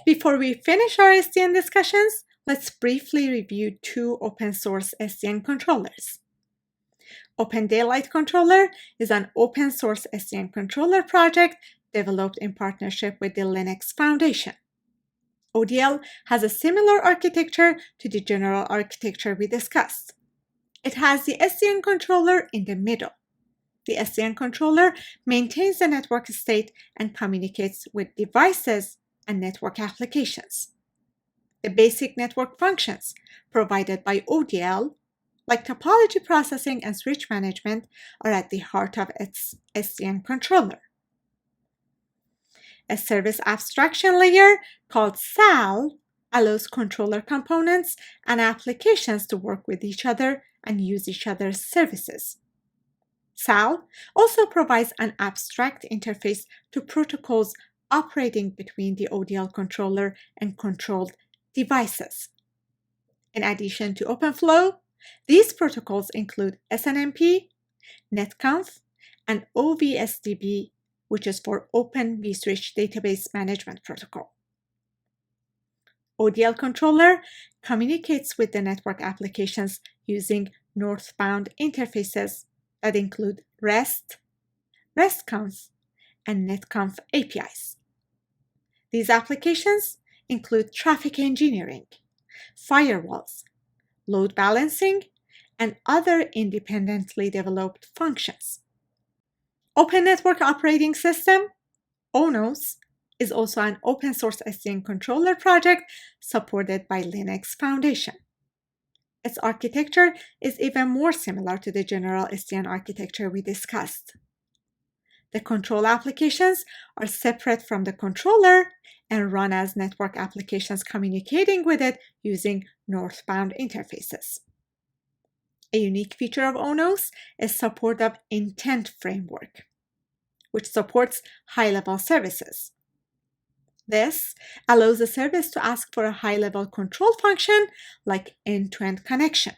Before we finish our SDN discussions, let's briefly review two open source SDN controllers. Open Daylight Controller is an open source SDN controller project developed in partnership with the Linux Foundation. ODL has a similar architecture to the general architecture we discussed. It has the SDN controller in the middle. The SDN controller maintains the network state and communicates with devices and network applications. The basic network functions provided by ODL, like topology processing and switch management, are at the heart of its SDN controller. A service abstraction layer called SAL allows controller components and applications to work with each other and use each other's services. SAL also provides an abstract interface to protocols operating between the ODL controller and controlled devices. In addition to OpenFlow, these protocols include SNMP, netconf, and OVSDB, which is for Open vSwitch Database Management Protocol. ODL controller communicates with the network applications using northbound interfaces that include REST, RESTconf, and netconf APIs. These applications include traffic engineering, firewalls, load balancing, and other independently developed functions. Open Network Operating System, ONOS, is also an open source SDN controller project supported by Linux Foundation. Its architecture is even more similar to the general SDN architecture we discussed. The control applications are separate from the controller and run as network applications communicating with it using northbound interfaces. A unique feature of ONOS is support of intent framework, which supports high-level services. This allows a service to ask for a high-level control function like end-to-end connection,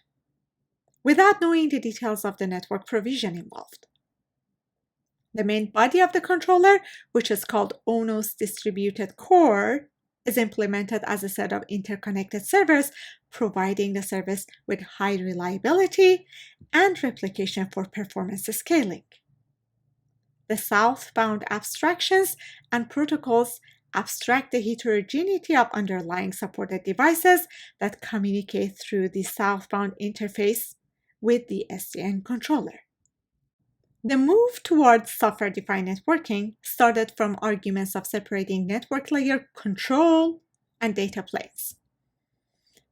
without knowing the details of the network provision involved. The main body of the controller, which is called ONOS Distributed Core, is implemented as a set of interconnected servers, providing the service with high reliability and replication for performance scaling. The southbound abstractions and protocols abstract the heterogeneity of underlying supported devices that communicate through the southbound interface with the SDN controller. The move towards software-defined networking started from arguments of separating network layer control and data planes.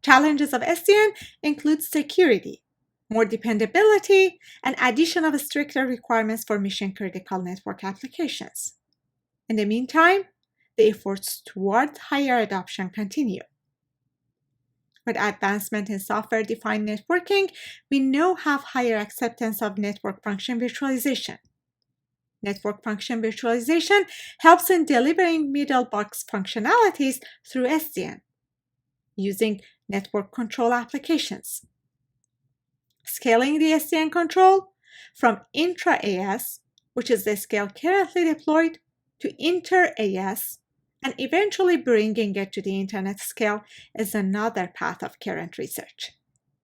Challenges of SDN include security, more dependability, and addition of stricter requirements for mission-critical network applications. In the meantime, the efforts toward higher adoption continue. With advancement in software-defined networking, we now have higher acceptance of network function virtualization. Network function virtualization helps in delivering middle box functionalities through SDN, using network control applications. Scaling the SDN control from intra-AS, which is the scale currently deployed, to inter-AS, and eventually bringing it to the internet scale is another path of current research.